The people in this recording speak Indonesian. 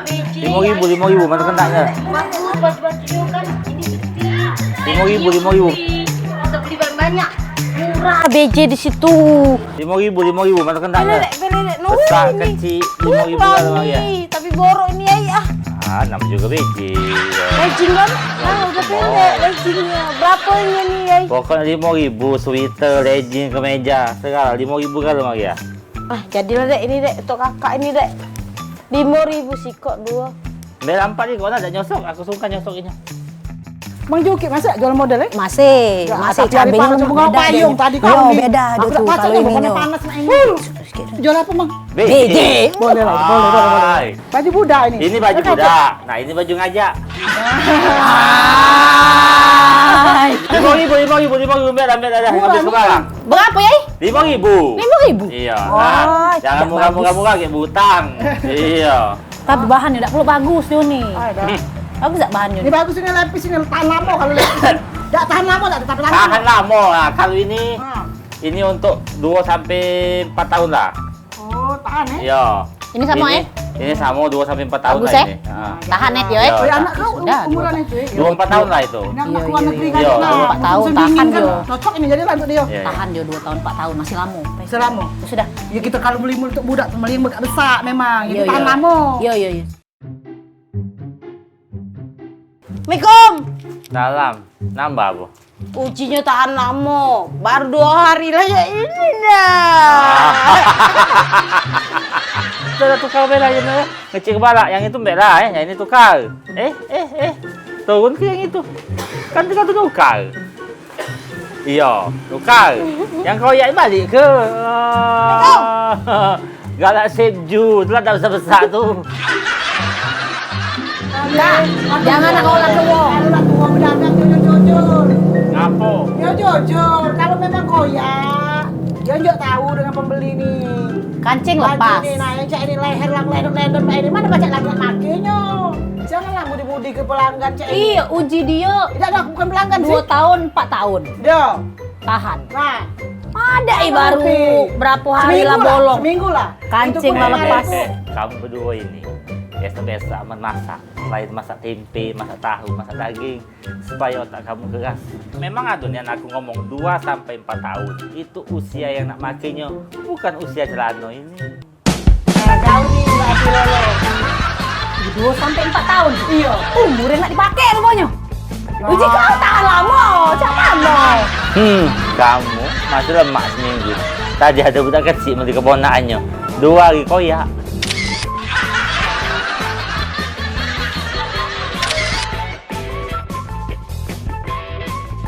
Kak BJ. 5.000 mana kenanya? Baju kan ini 5.000. Kita beli banyak. Murah BJ di situ. 5.000 mana kenanya? Belek. Besar kecil 5.000 kan ya. Tapi borok ini ya. Ah, nama juga biji. Legging kan? Nah, udah pendek leggingnya. Berapa ini nih, ya? Pokoknya 5.000 sweater, legging, kemeja. Sekarang 5.000 kan Mak ya? Ah, jadilah dek ini dek untuk kakak ini dek. 5.000 sih kok dua. Dia nampak ni kau nak nyosok. Aku suka nyosokinya. Bang Juki masa jual model Masih cabenya bunga payung tadi Yo, kau beda dia tuh kalau ini panas nah ini. Jual apa, Bang? BJ. Boleh lah, boleh. Baju budak ini. Ini baju budak. Nah, ini baju ngajak. 5.000 biar ambil dah. Habis sekarang. Berapa ya? 5.000. 5.000? Iya. Oh, Nah, jangan murah-murah kayak butang. Iya. Tapi bahannya tidak perlu bagus yo nih. Bagus tak bahannya? Ini bagus ini lepis ini tahan lama kalau lepis. Enggak tahan lama tak tapi Tahan lama. Nah, kalau ini untuk 2 sampai 4 tahun lah. Oh, tahan ya? Iya. Ini sama Ini sama 2 sampai 4 tahun bagus lah ya? ini. Tahan net yo Iya. Oh, anak kau Sudah, umuran itu. 2-4 tahun lah itu. Ini anak luar negeri kan. Iya, 4 tahun, tahan kan. yo. Cocok ini jadi lah untuk dia. Iya. Tahan yo 2 tahun 4 tahun masih lama. Selama. Sudah. Ya kita kalau beli untuk budak beli yang agak besar memang. Itu Iya, tahan iya. lama. Yo. Assalamualaikum. Dalam. Nambah apa? Ujinya tahan lama, baru 2 hari lah ya ini dah. Sudah tukar bela je nak. Kecil kepala. Yang itu bela yang ini tukar. Turun ke yang itu. Kan tukar. Iya, tukar. Yang kau yang balik ke? Galak Sepju, tu lah tak besar-besar tu. Jangan nak olah ke wong. Kalau nak tua berdagang jujur. Ngapo? Ya jujur, kalau memang koyak, dia enggak tahu dengan pembeli nih. Kancing Baju lepas. Ini, nah, yang cak ini leher lang ledon ini mana baca lagi makainya. Janganlah budi-budi ke pelanggan cak ini. Iya, uji dia Tidak ada, bukan pelanggan 2 sih. tahun 4 tahun. Dia. Tahan. Nah, Ada baru berapa hari lah bolong. Seminggu lah. Kancing Itu pun lah kemarin lepas. tuh. Kamu berdua ini biasa-biasa memasak. Selain masak tempe, masak tahu, masak daging, supaya otak kamu keras. Memang adun yang aku ngomong 2 sampai 4 tahun. Itu usia yang nak makainya, bukan usia celana ini. Nah, kau nih nggak lolo. 2 sampai 4 tahun. Iya. Umurnya nggak dipakai rupanya. Uji kau tahan lama, macam mana? Kamu masih lemak seminggu. Tadi ada budak kecil mesti keponakannya. 2 hari koyak.